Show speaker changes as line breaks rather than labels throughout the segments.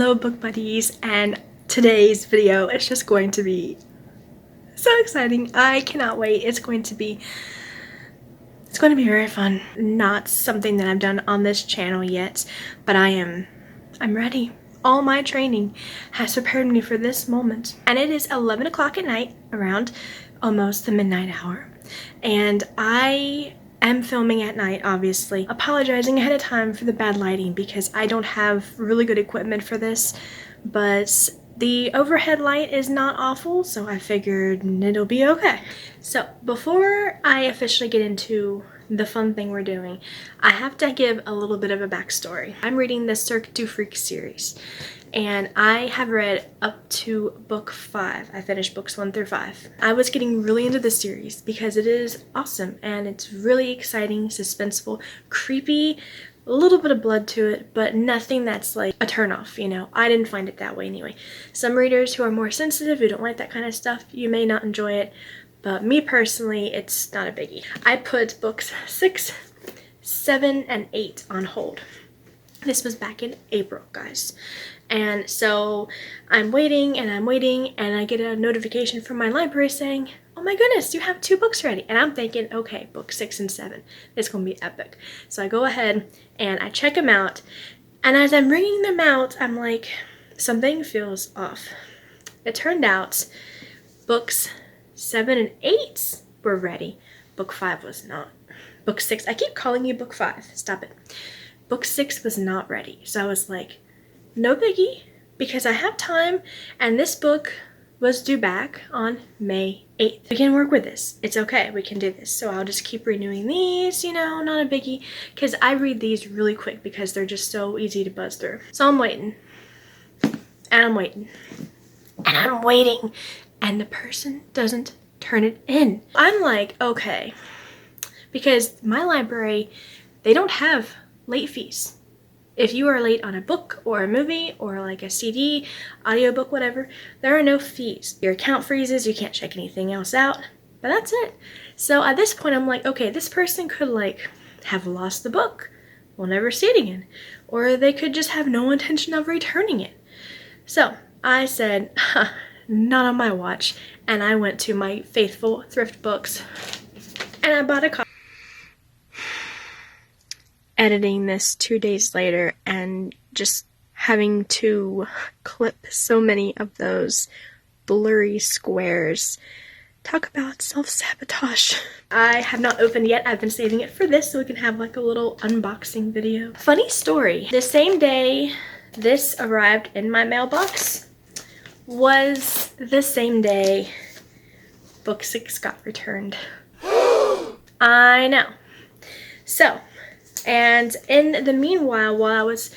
Hello book buddies, and today's video is just going to be so exciting. I cannot wait. It's going to be very fun. Not something that I've done on this channel yet, but I'm ready. All my training has prepared me for this moment, and it is 11 o'clock at night, around almost the midnight hour, and I am filming at night, obviously. Apologizing ahead of time for the bad lighting because I don't have really good equipment for this, but the overhead light is not awful, so I figured it'll be okay. So before I officially get into the fun thing we're doing, I have to give a little bit of a backstory. I'm reading the Cirque Du Freak series, and I have read up to book 5. I finished books 1 through 5. I was getting really into the series because it is awesome and it's really exciting, suspenseful, creepy, a little bit of blood to it, but nothing that's like a turnoff, you know. I didn't find it that way anyway. Some readers who are more sensitive, who don't like that kind of stuff, you may not enjoy it, but me personally, it's not a biggie. I put books 6, 7, and 8 on hold. This was back in April, guys. And so I'm waiting and I get a notification from my library saying, oh my goodness, you have 2 books ready. And I'm thinking, okay, book 6 and 7, it's gonna be epic. So I go ahead and I check them out. And as I'm reading them out, I'm like, something feels off. It turned out books 7 and 8 were ready. Book 5 was not. Book 6, I keep calling you book 5, stop it. Book 6 was not ready. So I was like, no biggie, because I have time, and this book was due back on May 8th. We can work with this. It's okay. We can do this. So I'll just keep renewing these, you know, not a biggie, because I read these really quick because they're just so easy to buzz through. So I'm waiting, and I'm waiting, and I'm waiting, and the person doesn't turn it in. I'm like, okay, because my library, they don't have late fees. If you are late on a book or a movie or like a CD, audiobook, whatever, there are no fees. Your account freezes, you can't check anything else out, but that's it. So at this point, I'm like, okay, this person could like have lost the book, we'll never see it again, or they could just have no intention of returning it. So I said, not on my watch, and I went to my faithful thrift books and I bought a copy. Editing this 2 days later and just having to clip so many of those blurry squares. Talk about self-sabotage. I have not opened yet. I've been saving it for this so we can have like a little unboxing video. Funny story, the same day this arrived in my mailbox was the same day book 6 got returned. I know. So, and in the meanwhile, while I was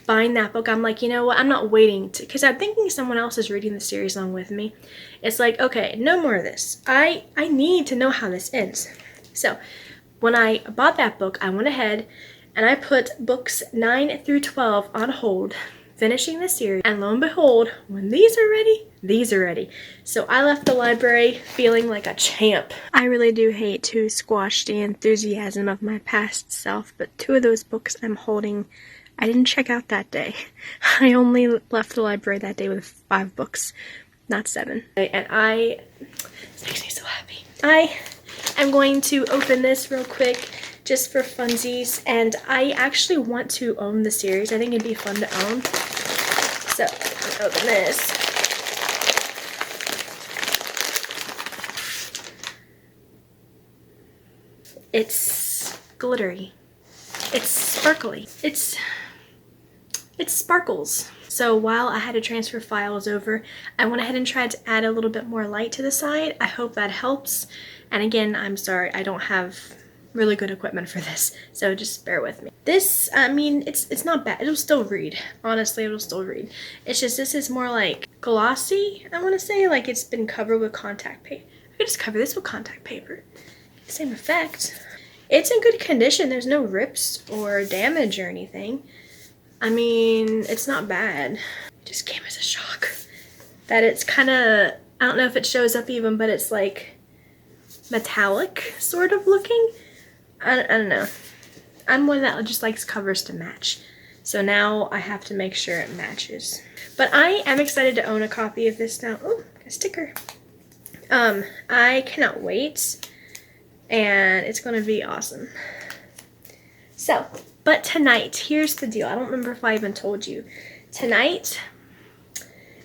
buying that book, I'm like, you know what, I'm not waiting to, because I'm thinking someone else is reading the series along with me. It's like, okay, no more of this. I need to know how this ends. So when I bought that book, I went ahead and I put books 9 through 12 on hold, finishing the series, and lo and behold, when these are ready, these are ready. So I left the library feeling like a champ. I really do hate to squash the enthusiasm of my past self, but 2 of those books I'm holding, I didn't check out that day. I only left the library that day with 5 books, not 7. And this makes me so happy. I am going to open this real quick just for funsies, and I actually want to own the series. I think it'd be fun to own. So, let me open this. It's glittery. It's sparkly. It sparkles. So while I had to transfer files over, I went ahead and tried to add a little bit more light to the side. I hope that helps. And again, I'm sorry, I don't have really good equipment for this, so just bear with me. This, I mean, it's not bad. It'll still read. Honestly, it'll still read. It's just this is more like glossy, I want to say, like it's been covered with contact paper. I could just cover this with contact paper. Same effect. It's in good condition. There's no rips or damage or anything. I mean, it's not bad. It just came as a shock that it's kind of, I don't know if it shows up even, but it's like metallic sort of looking. I don't know. I'm one that just likes covers to match. So now I have to make sure it matches. But I am excited to own a copy of this now. Oh, a sticker. I cannot wait, and it's gonna be awesome. So, but tonight, here's the deal. I don't remember if I even told you. Tonight,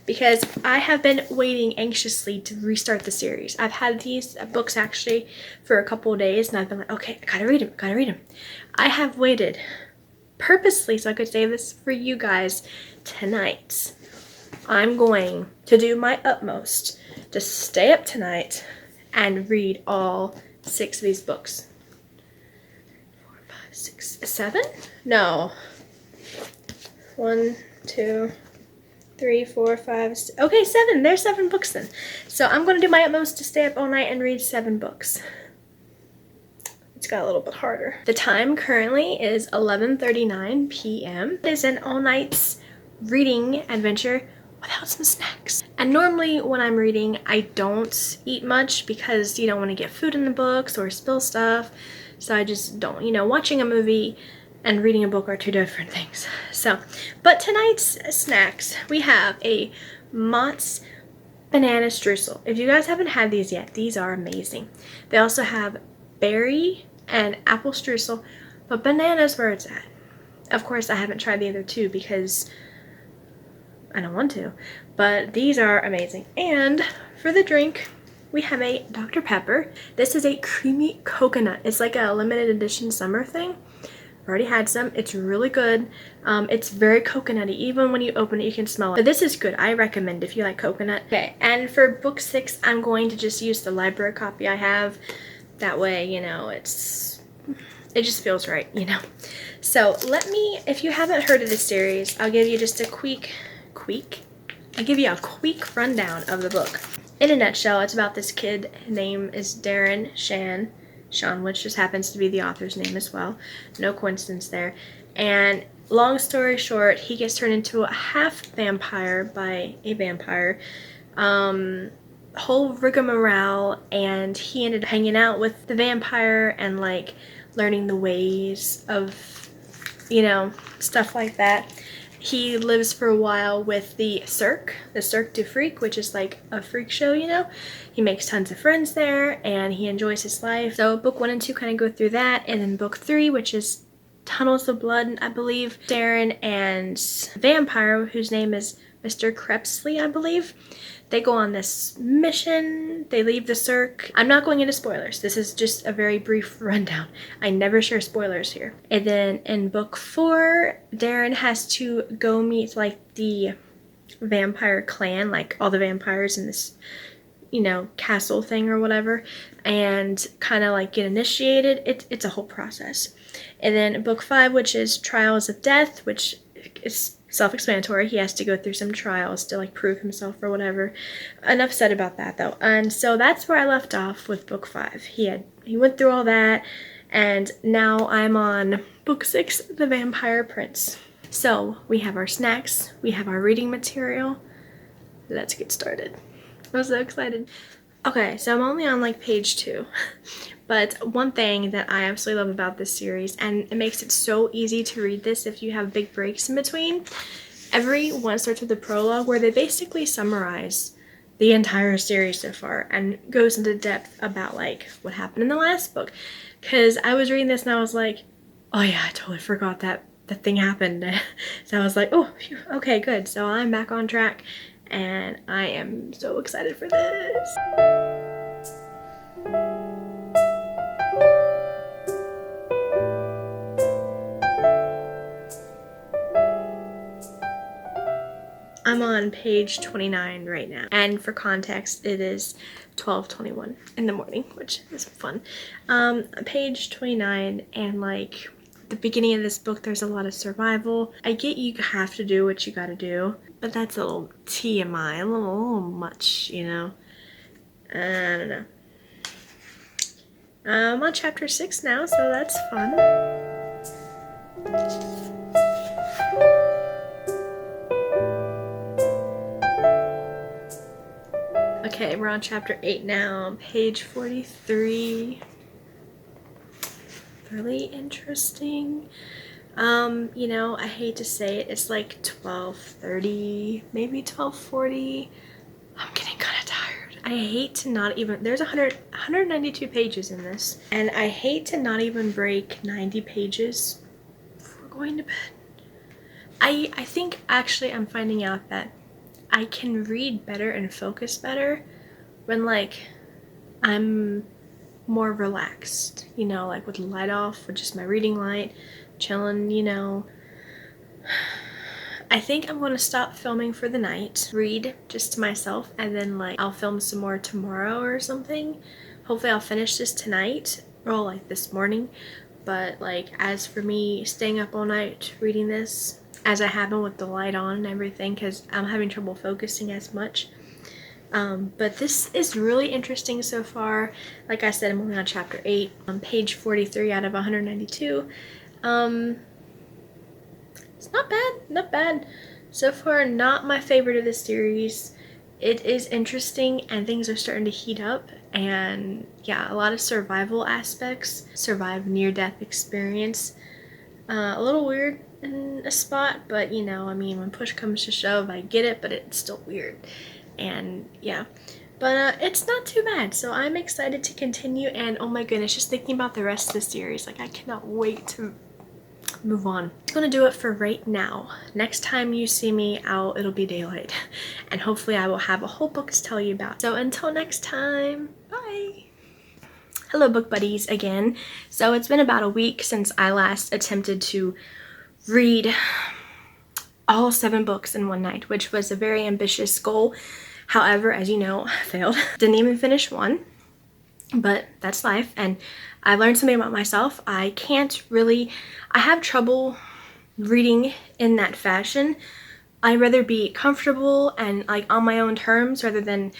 because I have been waiting anxiously to restart the series. I've had these books actually for a couple of days, and I've been like, okay, I gotta read them. I have waited purposely so I could save this for you guys tonight. I'm going to do my utmost to stay up tonight and read all 6 of these books. 4, 5, 6, 7? No. 1, 2, 3, 4, 5, 6. Okay, 7. There's 7 books then. So I'm going to do my utmost to stay up all night and read 7 books. It's got a little bit harder. The time currently is 11:39 p.m. It is an all-night reading adventure without some snacks. And normally when I'm reading, I don't eat much because you don't want to get food in the books or spill stuff. So I just don't. You know, watching a movie and reading a book are 2 different things. So, but tonight's snacks, we have a Mott's banana streusel. If you guys haven't had these yet, these are amazing. They also have berry and apple streusel, but banana's where it's at. Of course, I haven't tried the other 2 because I don't want to, but these are amazing. And for the drink, we have a Dr. Pepper. This is a creamy coconut. It's like a limited edition summer thing. I've already had some. It's really good. It's very coconutty. Even when you open it, you can smell it. But this is good. I recommend if you like coconut. Okay, and for book 6, I'm going to just use the library copy I have. That way, you know, it just feels right, you know. So let me, if you haven't heard of this series, I'll give you just a quick rundown of the book. In a nutshell, it's about this kid. His name is Darren Sean, which just happens to be the author's name as well. No coincidence there. And long story short, he gets turned into a half vampire by a vampire. Whole rigmarole, and he ended up hanging out with the vampire and like learning the ways of, you know, stuff like that. He lives for a while with the Cirque Du Freak, which is like a freak show, you know. He makes tons of friends there, and he enjoys his life. So book 1 and 2 kind of go through that, and then book 3, which is Tunnels of Blood, I believe. Darren and vampire, whose name is Mr. Crepsley, I believe. They go on this mission. They leave the Cirque. I'm not going into spoilers. This is just a very brief rundown. I never share spoilers here. And then in book 4, Darren has to go meet like the vampire clan, like all the vampires in this, you know, castle thing or whatever, and kind of like get initiated. It's a whole process. And then book 5, which is Trials of Death, which is self-explanatory. He has to go through some trials to like prove himself or whatever. Enough said about that though. And so that's where I left off with book 5. He went through all that, and now I'm on book 6, The Vampire Prince. So we have our snacks, we have our reading material. Let's get started. I'm so excited. Okay, so I'm only on like page 2. But one thing that I absolutely love about this series, and it makes it so easy to read this if you have big breaks in between, every one starts with a prologue where they basically summarize the entire series so far and goes into depth about like what happened in the last book. Because I was reading this and I was like, oh yeah, I totally forgot that thing happened. So I was like, oh, phew, okay, good. So I'm back on track, and I am so excited for this. I'm on page 29 right now, and for context, it is 12:21 in the morning, which is fun. Page 29, and like the beginning of this book, there's a lot of survival. I get you have to do what you gotta do, but that's a little TMI, a little much, you know. I don't know. I'm on chapter 6 now, so that's fun. Okay, we're on chapter 8 now, page 43. Really interesting. You know, I hate to say it, it's like 12:30, maybe 12:40. I'm getting kind of tired. I hate to not even, there's 192 pages in this, and I hate to not even break 90 pages before going to bed. I think actually I'm finding out that I can read better and focus better when like I'm more relaxed, you know, like with the light off, with just my reading light, chilling, you know. I think I'm going to stop filming for the night, read just to myself, and then like I'll film some more tomorrow or something. Hopefully I'll finish this tonight, or like this morning. But like as for me staying up all night reading this, as I have been with the light on and everything, because I'm having trouble focusing as much. But this is really interesting so far. Like I said, I'm only on chapter 8, on page 43 out of 192. It's not bad, not bad. So far, not my favorite of the series. It is interesting and things are starting to heat up, and yeah, a lot of survival aspects. Survive near-death experience. A little weird in a spot, but you know, I mean, when push comes to shove, I get it, but it's still weird. And yeah, but it's not too bad, so I'm excited to continue. And oh my goodness, just thinking about the rest of the series, like I cannot wait to move on. I'm gonna do it for right now. Next time you see me out, it'll be daylight, and hopefully I will have a whole book to tell you about. So until next time, bye. Hello book buddies again. So it's been about a week since I last attempted to read all 7 books in one night, which was a very ambitious goal. However, as you know, I failed. Didn't even finish one, but that's life. And I learned something about myself. I have trouble reading in that fashion. I'd rather be comfortable and like on my own terms rather than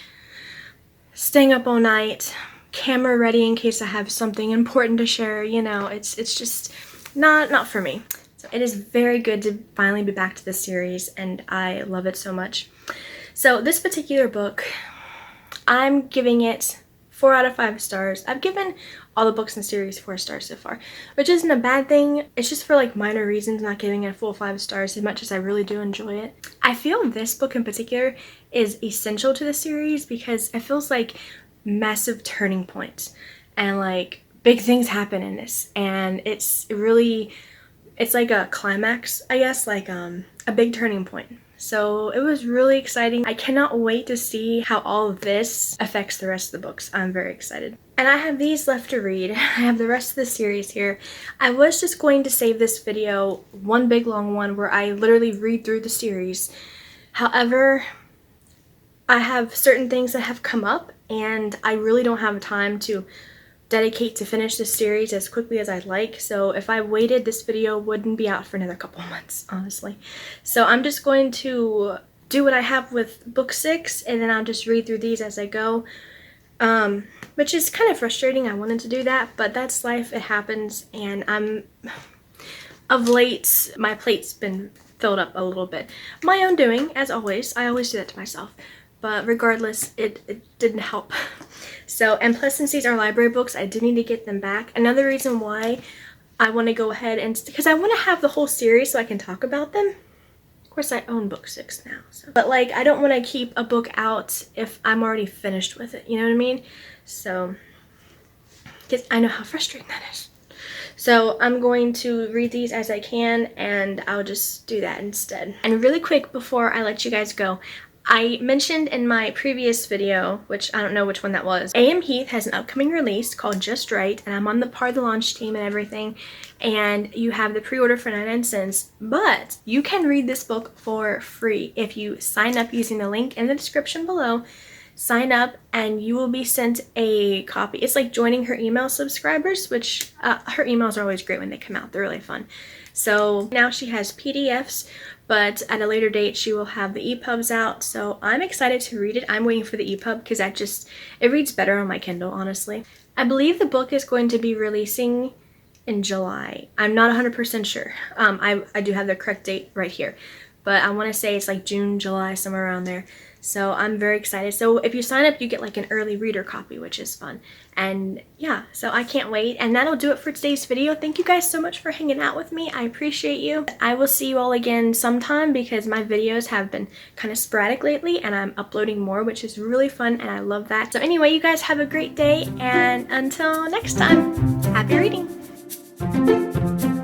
staying up all night, camera ready in case I have something important to share. You know, it's just not for me. So it is very good to finally be back to this series, and I love it so much. So this particular book, I'm giving it 4 out of 5 stars. I've given all the books in the series 4 stars so far, which isn't a bad thing. It's just for like minor reasons not giving it a full 5 stars as much as I really do enjoy it. I feel this book in particular is essential to the series because it feels like massive turning points and like big things happen in this, and it's like a climax, I guess, like a big turning point. So it was really exciting. I cannot wait to see how all of this affects the rest of the books. I'm very excited. And I have these left to read. I have the rest of the series here. I was just going to save this video one big long one where I literally read through the series. However, I have certain things that have come up and I really don't have time to dedicate to finish this series as quickly as I'd like. So if I waited, this video wouldn't be out for another couple months, honestly. So I'm just going to do what I have with book 6, and then I'll just read through these as I go, which is kind of frustrating. I wanted to do that, but that's life. It happens, and of late, my plate's been filled up a little bit. My own doing, as always. I always do that to myself. But regardless, it didn't help. So, and plus since these are library books, I do need to get them back. Another reason why I want to go ahead and, because I want to have the whole series so I can talk about them. Of course, I own book 6 now. So. But like, I don't want to keep a book out if I'm already finished with it. You know what I mean? So, because I know how frustrating that is. So I'm going to read these as I can, and I'll just do that instead. And really quick before I let you guys go, I mentioned in my previous video, which I don't know which one that was, A.M. Heath has an upcoming release called Just Right, and I'm on the part of the launch team and everything, and you have the pre-order for 99 cents, but you can read this book for free if you sign up using the link in the description below. Sign up and you will be sent a copy. It's like joining her email subscribers, which her emails are always great when they come out. They're really fun. So now she has PDFs, but at a later date she will have the EPUBs out. So I'm excited to read it. I'm waiting for the EPUB because it reads better on my Kindle, honestly. I believe the book is going to be releasing in July. I'm not 100% sure. I do have the correct date right here, but I want to say it's like June, July, somewhere around there. So I'm very excited. So if you sign up, you get like an early reader copy, which is fun. And yeah, so I can't wait. And that'll do it for today's video. Thank you guys so much for hanging out with me. I appreciate you. I will see you all again sometime because my videos have been kind of sporadic lately and I'm uploading more, which is really fun and I love that. So anyway, you guys have a great day, and until next time, happy reading.